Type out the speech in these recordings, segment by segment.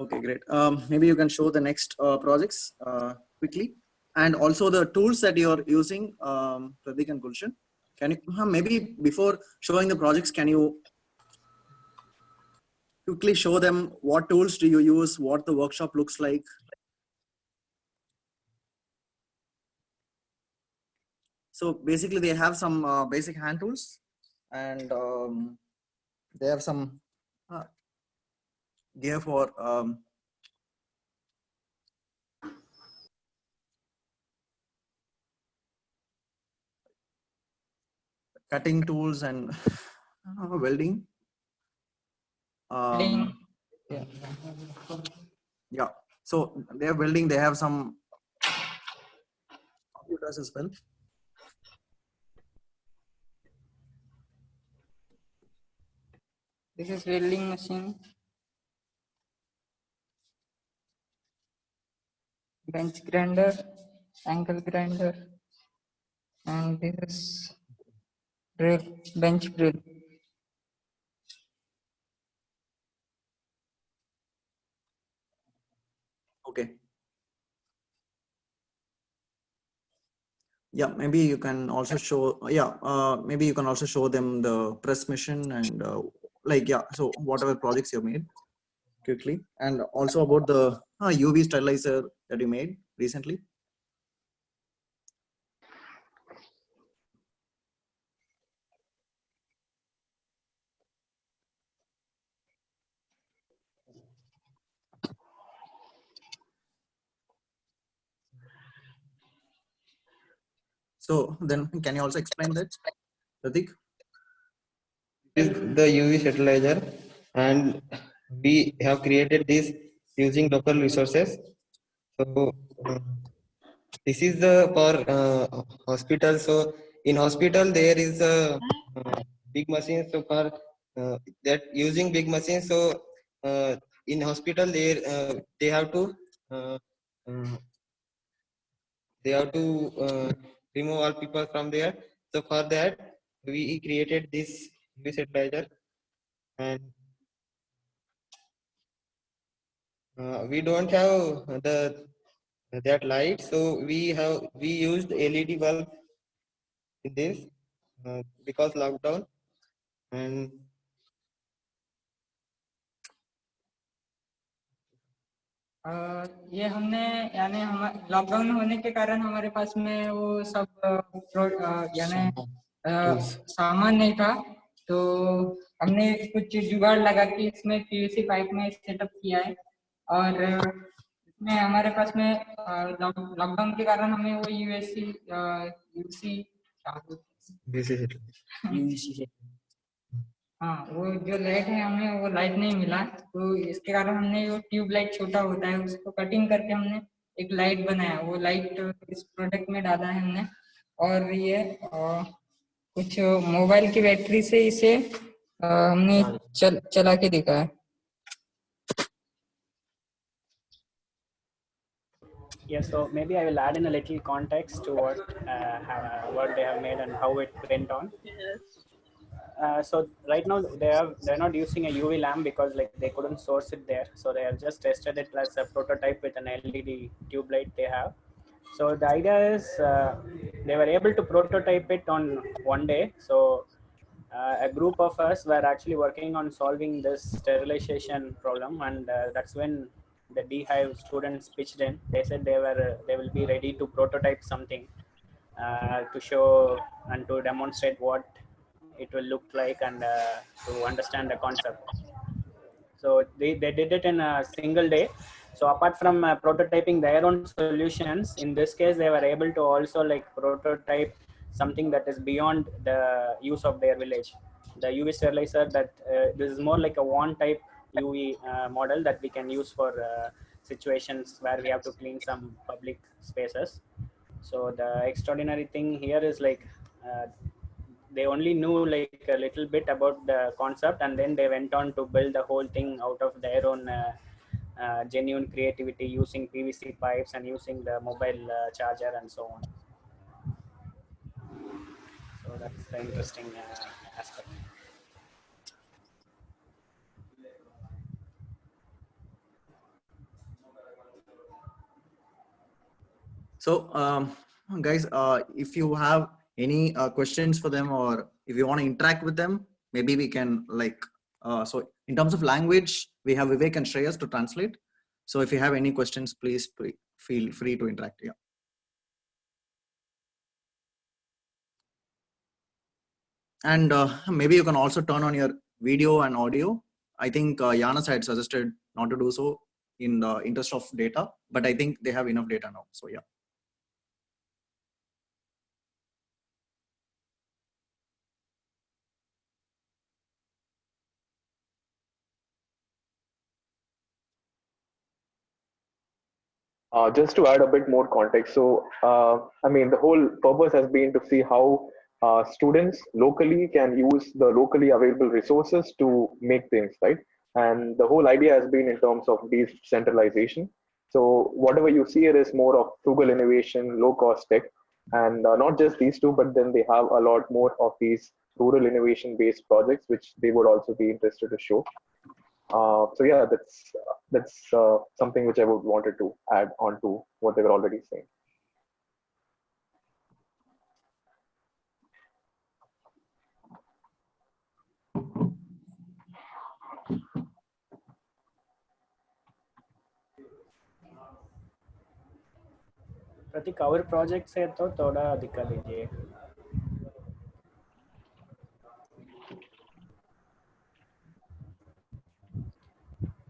Okay, great. Maybe you can show the next projects quickly, and also the tools that you're using, Pratik and Gulshan. Can you maybe before showing the projects, can you quickly show them what tools do you use, what the workshop looks like? So basically, they have some basic hand tools, and they have some gear for cutting tools and welding. Yeah. Yeah. So they're welding. They have some computers as well. This is welding machine, bench grinder, angle grinder, and this is drill, bench drill. Okay. Yeah, maybe you can also show. Yeah, maybe you can also show them the press machine and like yeah. So whatever projects you made quickly, and also about the UV sterilizer that you made recently. So then, can you also explain that, Pratik? Is the UV fertilizer, and we have created this using local resources. So this is the for hospital. So in hospital there is a big machine. So for that using big machine, so in hospital they have to uh, uh, remove all people from there. So for that we created this UV fertilizer, and we don't have that light, so we used LED bulb in this because lockdown. And ये हमने यानी हम lockdown होने के कारण हमारे पास में वो सब यानी सामान नहीं था, तो हमने कुछ जुगाड़ लगा के इसमें पीवीसी पाइप में सेटअप किया है, और इसमें हमारे पास में लॉकडाउन के कारण हमें वो यूसी हाँ, वो जो लाइट है हमें वो लाइट नहीं मिला, तो इसके कारण हमने वो ट्यूब लाइट छोटा होता है उसको कटिंग करके हमने एक लाइट बनाया, वो लाइट इस प्रोडक्ट में डाला है हमने। और ये कुछ मोबाइल की बैटरी से इसे हमने चला के देखा है। Yeah, so maybe I will add in a little context to what they have made and how it went on. So right now they're not using a UV lamp because like they couldn't source it there, so they have just tested it as a prototype with an LED tube light they have. So the idea is they were able to prototype it on one day. So a group of us were actually working on solving this sterilization problem, and that's when the Beehive students pitched in. They said they will be ready to prototype something to show and to demonstrate what it will look like, and to understand the concept. So they did it in a single day. So apart from prototyping their own solutions, in this case they were able to also like prototype something that is beyond the use of their village. The UV sterilizer, that this is more like a wand type UV model that we can use for situations where we have to clean some public spaces. So the extraordinary thing here is like they only knew like a little bit about the concept, and then they went on to build the whole thing out of their own genuine creativity, using PVC pipes and using the mobile charger and so on. So that's the interesting aspect. So, guys, if you have any questions for them, or if you want to interact with them, maybe we can like. So, in terms of language, we have Vivek and Shreyas to translate. So, if you have any questions, please feel free to interact. Yeah. And maybe you can also turn on your video and audio. I think Janas had suggested not to do so in the interest of data, but I think they have enough data now. So, yeah. Just to add a bit more context, so I mean, the whole purpose has been to see how students locally can use the locally available resources to make things, right? And the whole idea has been in terms of decentralization. So whatever you see here is more of frugal innovation, low cost tech, and not just these two, but then they have a lot more of these rural innovation based projects, which they would also be interested to show. So yeah, that's something which I would wanted to add on to what they were already saying. प्रतीक और project से तो थोड़ा दिखा दीजिए.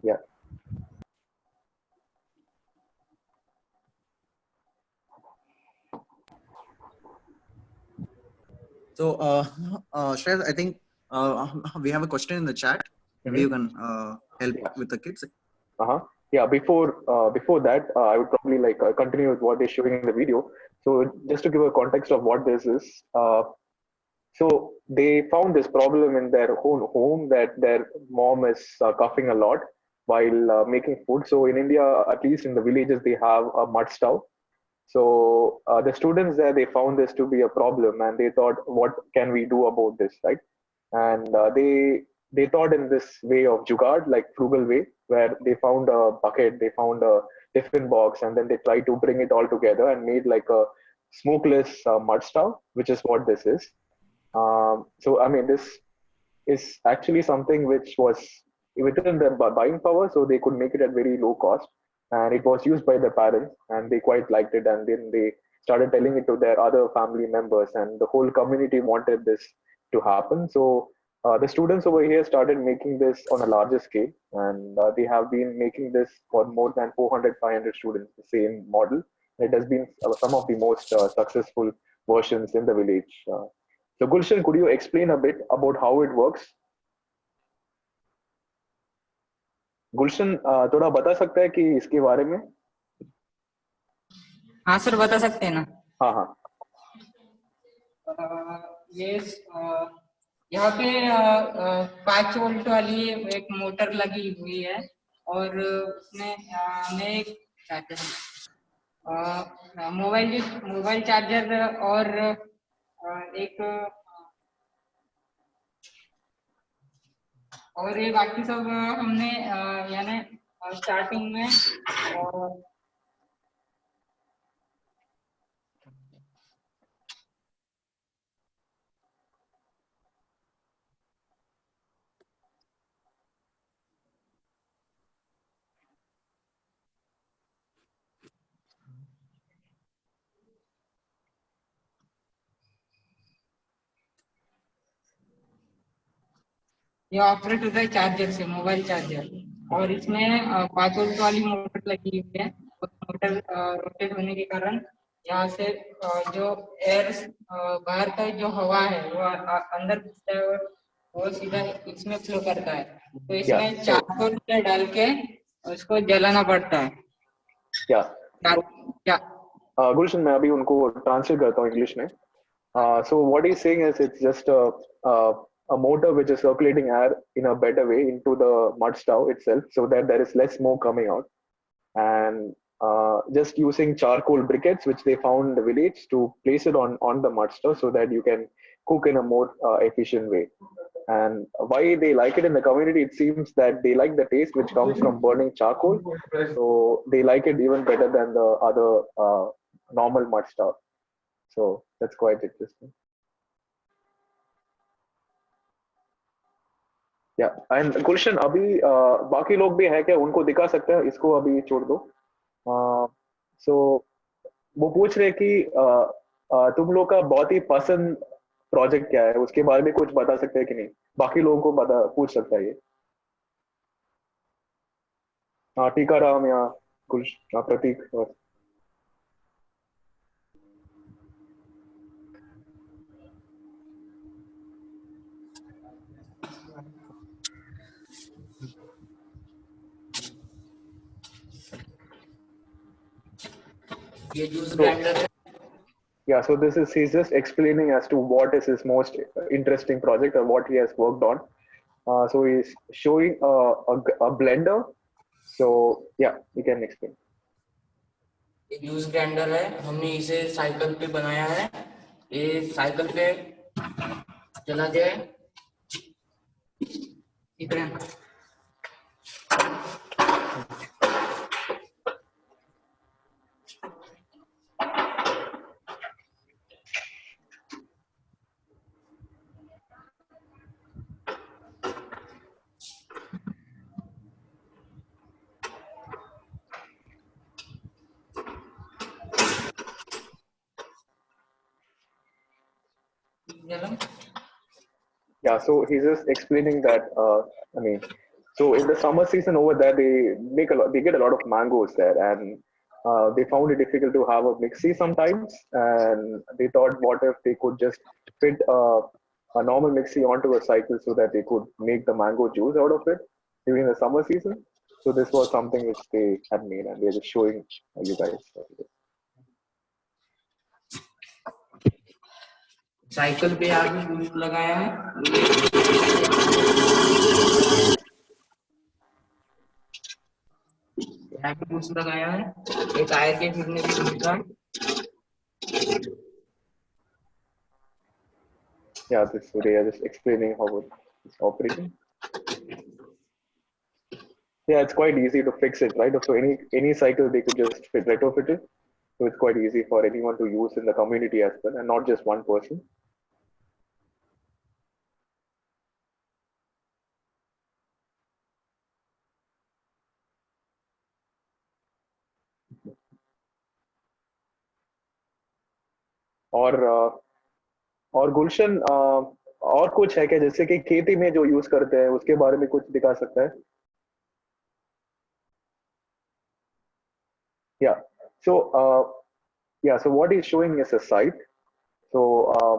Yeah. So, Shreyas, I think we have a question in the chat. Maybe you can help with the kids. Uh-huh. Yeah, before that, I would probably like continue with what they're showing in the video. So just to give a context of what this is, so they found this problem in their own home that their mom is coughing a lot while making food. So in India, at least in the villages, they have a mud stove. So the students there, they found this to be a problem, and they thought, what can we do about this, right? And they thought in this way of jugaad, like frugal way, where they found a bucket, they found a tiffin box, and then they tried to bring it all together and made like a smokeless mud stove, which is what this is. So I mean, this is actually something which was within the buying power, so they could make it at very low cost, and it was used by the parents, and they quite liked it, and then they started telling it to their other family members, and the whole community wanted this to happen. So the students over here started making this on a larger scale, and they have been making this for more than 400, 500 students, the same model. It has been some of the most successful versions in the village. So Gulshan, could you explain a bit about how it works? गुलशन थोड़ा बता सकता है कि इसके बारे में? हाँ sir, बता सकते हैं ना. हाँ हाँ. ये यहाँ पे 5 वोल्ट वाली एक मोटर लगी हुई है, और उसमें हमें एक मोबाइल चार्जर और ये बाकी सब हमने यानी स्टार्टिंग में ये ऑपरेट होता है चार्जर से, मोबाइल चार्जर, और इसमें 5 वोल्ट वाली मोटर लगी हुई है. मोटर रोटेट होने के कारण यहाँ से जो एयर बाहर का जो हवा है वो अंदर घुसता है, और वो सीधा इसमें फ्लो करता है. तो इसमें चारकोल डाल के उसको जलाना पड़ता है. क्या गुलशन, मैं अभी उनको ट्रांसलेट करता हूँ इंग्लिश में. So what he's saying is it's just a motor which is circulating air in a better way into the mud stove itself, so that there is less smoke coming out, and just using charcoal briquettes which they found in the village to place it on the mud stove so that you can cook in a more efficient way. And why they like it in the community, it seems that they like the taste which comes from burning charcoal, so they like it even better than the other normal mud stuff. So that's quite interesting. Yeah, and Gulshan, अभी बाकी लोग भी है क्या, उनको दिखा सकते हैं, इसको अभी छोड़ दो. So वो पूछ रहे कि तुम लोग का बहुत ही पसंद प्रोजेक्ट क्या है, उसके बारे में कुछ बता सकते हैं कि नहीं, बाकी लोगों को बता पूछ सकता है ये. हाँ, टीकाराम या कुछ, प्रतीक और ये जूस so ग्राइंडर है. yeah, so this is, he's just explaining as to what is his most interesting project or what he has worked on. So he's showing a blender. So yeah, you can explain. ये juice grinder है, हमने इसे cycle पे बनाया है. ये cycle पे चला जाए इतने. Yeah, so he's just explaining that. I mean, so in the summer season over there, they get a lot of mangoes there, and they found it difficult to have a mixie sometimes, and they thought, what if they could just fit a normal mixie onto a cycle so that they could make the mango juice out of it during the summer season. So this was something which they had made, and they're just showing you guys. Cycle पे आगे juice लगाया है. यहाँ पे juice लगाया है. ये tyre के फिरने भी घूमता है. Yeah, this, so they are just explaining how it's operating. Yeah, it's quite easy to fix it, right? So any cycle they could just retrofit it. So it's quite easy for anyone to use in the community as well, and not just one person. और गुलशन, और कुछ है क्या, जैसे कि खेती में जो यूज करते हैं उसके बारे में कुछ दिखा सकता है? Yeah. So yeah, so what he's showing is a site. So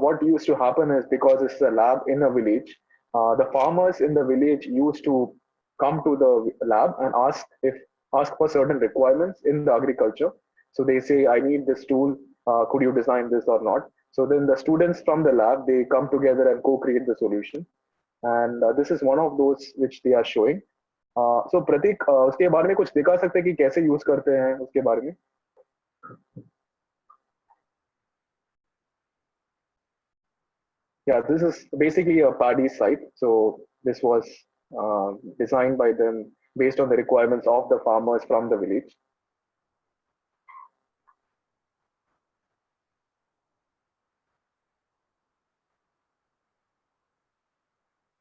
what used to happen is, because it's a lab in a village, the farmers in the village used to come to the lab and ask for certain requirements in the agriculture. So they say, I need this tool. Could you design this or not? So then the students from the lab, they come together and co-create the solution. And this is one of those which they are showing. So Pratik, उसके बारे में कुछ दिखा सकते हैं कि कैसे use करते हैं उसके बारे में? Yeah, this is basically a paddy site. So this was designed by them based on the requirements of the farmers from the village.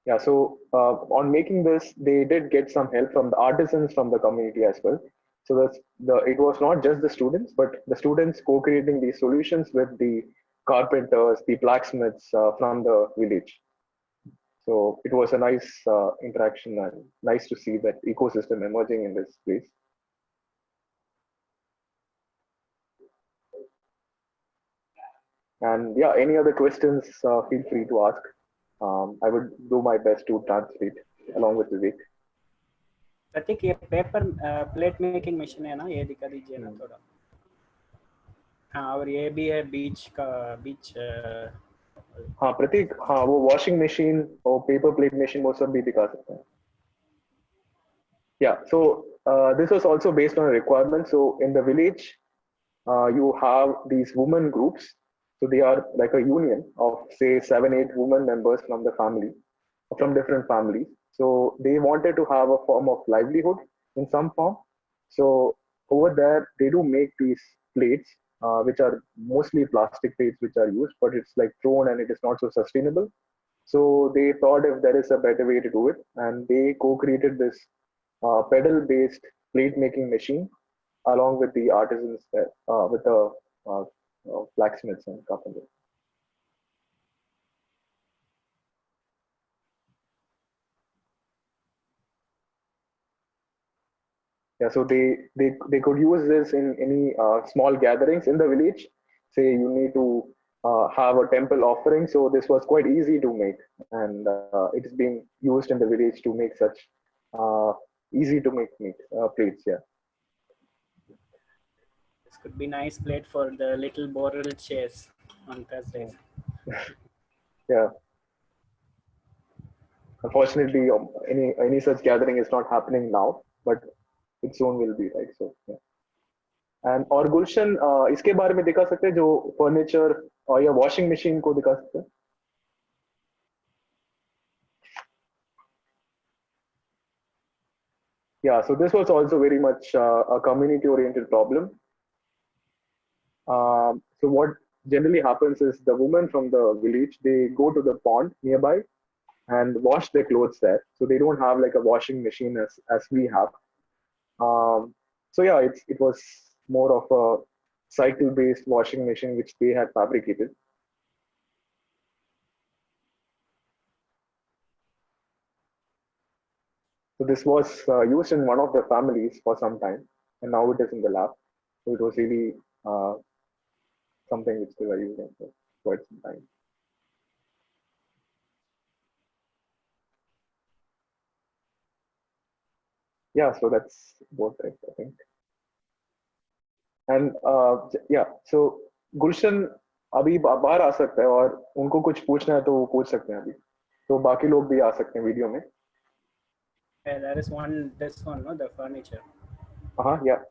Yeah, so on making this, they did get some help from the artisans from the community as well. So it was not just the students, but the students co-creating these solutions with the carpenters, the blacksmiths from the village. So it was a nice interaction, and nice to see that ecosystem emerging in this place. And yeah, any other questions, feel free to ask. I would do my best to translate along with Vivek. प्रतीक, ये paper plate making machine है ना, ये दिखा दीजिए ना थोड़ा. हाँ, और ये भी है बीच. हाँ प्रतीक, हाँ वो वॉशिंग मशीन और पेपर प्लेट मशीन वो सब भी दिखा सकते हैं. Yeah, so this was also based on a requirement. So in the village, you have these women groups. So they are like a union of say 7-8 women members from the family, from different families. So they wanted to have a form of livelihood in some form. So over there, they do make these plates which are mostly plastic plates which are used, but it's like thrown and it is not so sustainable. So they thought if there is a better way to do it, and they co-created this pedal-based plate making machine along with the artisans there, with the blacksmiths and carpenters. Yeah, so they could use this in any small gatherings in the village. Say you need to have a temple offering, so this was quite easy to make, and it is being used in the village to make such uh, easy to make plates. Yeah. This could be nice plate for the little Boral chase on Thursdays. Yeah. Unfortunately, any such gathering is not happening now, but it soon will be, right? So yeah. And और गुलशन इसके बारे में दिखा सकते हैं जो furniture और या वॉशिंग मशीन को दिखा सकते हैं. Yeah, so this was also very much a community-oriented problem. So what generally happens is the women from the village, they go to the pond nearby and wash their clothes there. So they don't have like a washing machine as we have. So yeah, it was more of a cycle-based washing machine which they had fabricated. So this was used in one of the families for some time, and now it is in the lab. So it was really something which they were using for quite some time. Yeah, so that's both it, I think. And yeah, so गुलशन अभी बाहर आ सकता है और उनको कुछ पूछना है तो वो पूछ सकते हैं अभी. तो बाकी लोग भी आ सकते हैं वीडियो में. Yeah, there is this one, no, the furniture. Yeah.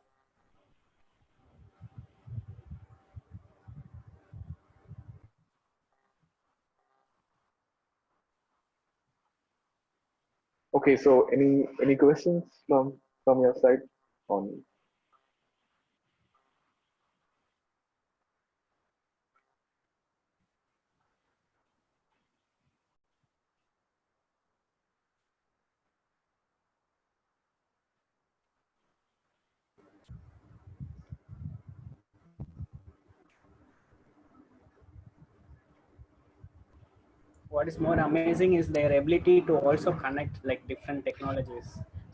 Okay, so any questions from your side on? What is more amazing is their ability to also connect like different technologies.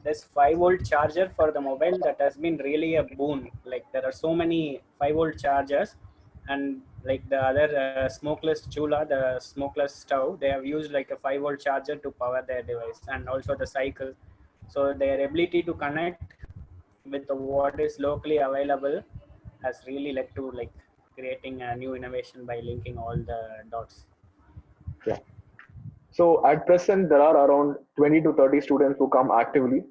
This 5-volt charger for the mobile that has been really a boon. Like there are so many 5-volt chargers, and like the other smokeless chula, the smokeless stove, they have used like a 5-volt charger to power their device, and also the cycle. So their ability to connect with what is locally available has really led to like creating a new innovation by linking all the dots. Yeah. So at present, there are around 20 to 30 students who come actively,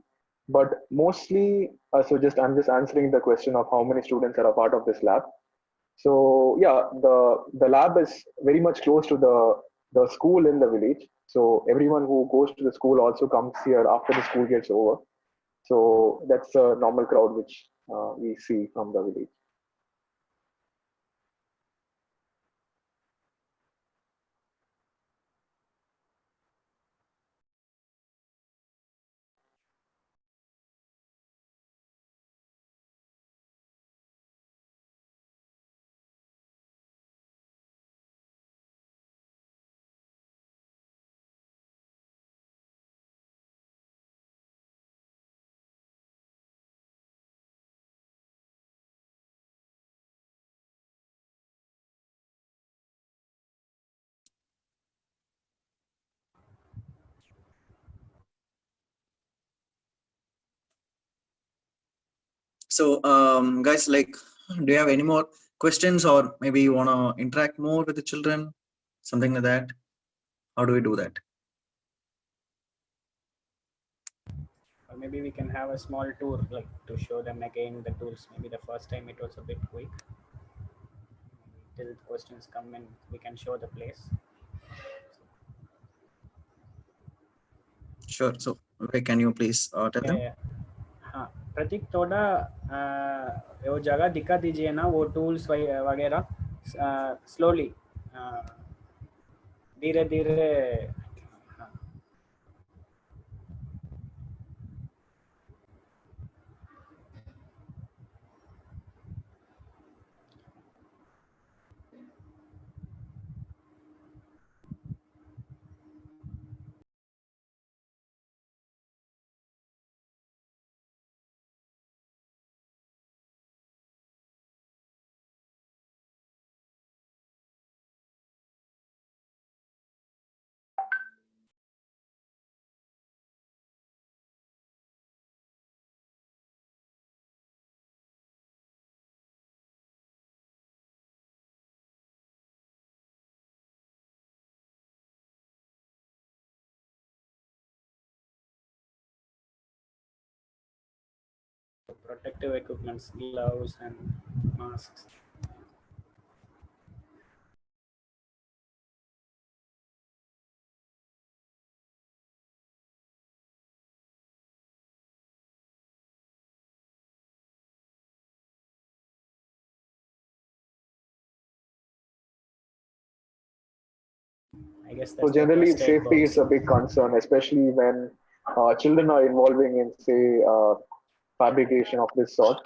but mostly, I'm just answering the question of how many students are a part of this lab. So yeah, the lab is very much close to the school in the village. So everyone who goes to the school also comes here after the school gets over. So that's a normal crowd which we see from the village. So, guys, like, do you have any more questions, or maybe you want to interact more with the children, something like that? How do we do that? Or maybe we can have a small tour, like to show them again the tools. Maybe the first time it was a bit quick. Till the questions come in, we can show the place. Sure. So, can you please tell them? Yeah. प्रतीक थोड़ा वो जगह दिखा दीजिए ना, वो tools वगैरह slowly, धीरे धीरे। Protective equipments, gloves and masks. I guess So that's the generally, first aid safety is box. a big concern, especially when children are involving in, say, fabrication of this sort.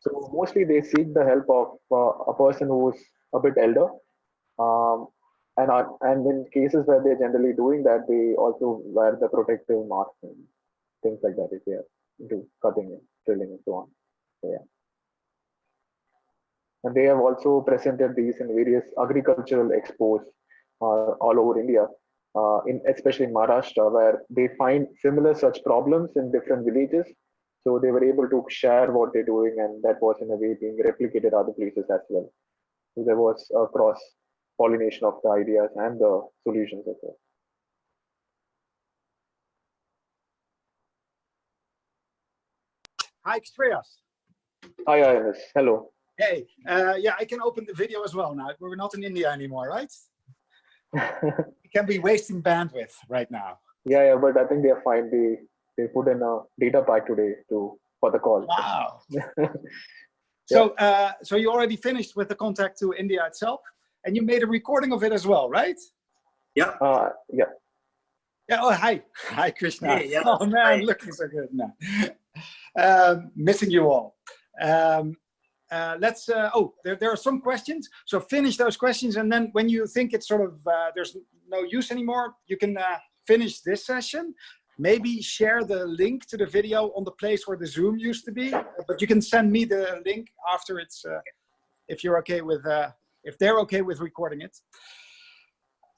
So mostly they seek the help of a person who is a bit elder. Um, and in cases where they're generally doing that, they also wear the protective mask and things like that if they are into cutting and drilling and so on. So, yeah. And they have also presented these in various agricultural expos all over India, in especially in Maharashtra, where they find similar such problems in different villages. So they were able to share what they're doing, and that was in a way being replicated other places as well. So there was a cross pollination of the ideas and the solutions as well. Hi, Xtreas. Hi, Ines. Hello. Hey, yeah, I can open the video as well now. We're not in India anymore, right? We can be wasting bandwidth right now. Yeah, but I think they are fine. They put in a data pack today for the call. Wow. So you already finished with the contact to India itself, and you made a recording of it as well, right? Yeah. Yeah. Yeah. Oh, hi, Krishna. Hey, yeah, Oh man, hi. looking so good now. Missing you all. Let's. There are some questions. So finish those questions, and then when you think it's sort of there's no use anymore, you can finish this session. Maybe share the link to the video on the place where the Zoom used to be, but you can send me the link after it's, if you're okay with, if they're okay with recording it.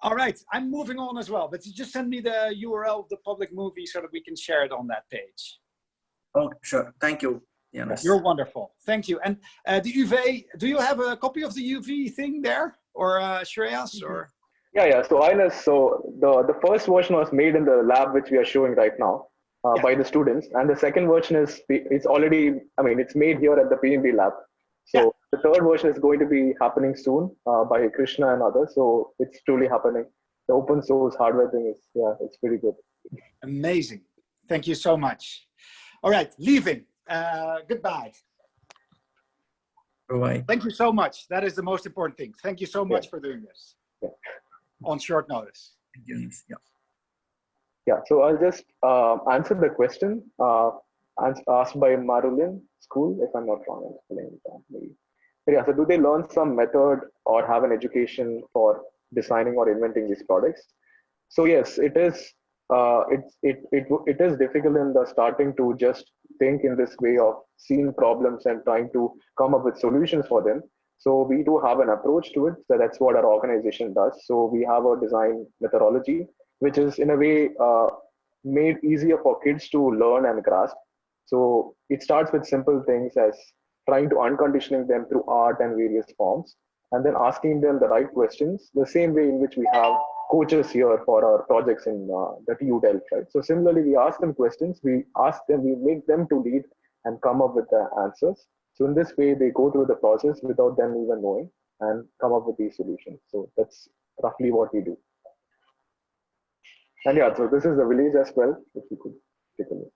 All right, I'm moving on as well, but you just send me the URL of the public movie so that we can share it on that page. Oh, sure. Thank you. Yes. You're wonderful. Thank you. And the UV, do you have a copy of the UV thing there, or Shreyas, or? Yeah. So Ines, so the first version was made in the lab which we are showing right now by the students, and the second version is it's already, I mean, it's made here at the PMB lab. So the third version is going to be happening soon by Krishna and others. So it's truly happening. The open source hardware thing is, yeah, it's pretty good. Amazing. Thank you so much. All right, leaving. Goodbye. Bye. Thank you so much. That is the most important thing. Thank you so much for doing this on short notice. Thank you. Yeah. Yeah, so I'll just answer the question asked by Marulian School, if I'm not wrong. I'm spelling it wrong, maybe. But yeah, so do they learn some method or have an education for designing or inventing these products? So yes, it is. It is difficult in the starting to just think in this way of seeing problems and trying to come up with solutions for them. So we do have an approach to it. So that's what our organization does. So we have a design methodology, which is in a way made easier for kids to learn and grasp. So it starts with simple things as trying to unconditioning them through art and various forms, and then asking them the right questions, the same way in which we have coaches here for our projects in the TU Delft, right? So similarly, we ask them questions, we make them to lead and come up with the answers. So in this way, they go through the process without them even knowing and come up with these solutions. So that's roughly what we do. And yeah, so this is the village as well, if you could take a look.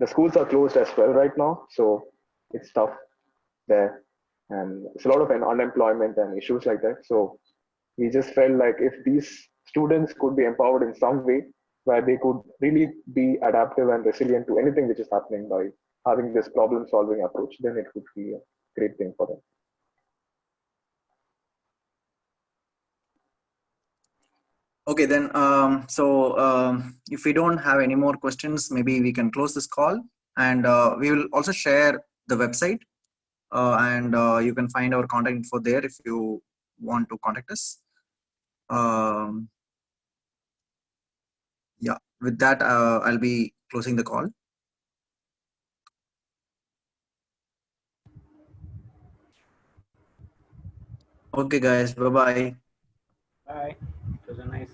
the schools are closed as well right now, so it's tough there, and it's a lot of unemployment and issues like that. So we just felt like if these students could be empowered in some way where they could really be adaptive and resilient to anything which is happening by having this problem solving approach, then it would be a great thing for them. Okay, then, if we don't have any more questions, maybe we can close this call, and we will also share the website, and you can find our contact info there if you want to contact us. Yeah, with that, I'll be closing the call. Okay, guys, bye-bye. Bye. It was a nice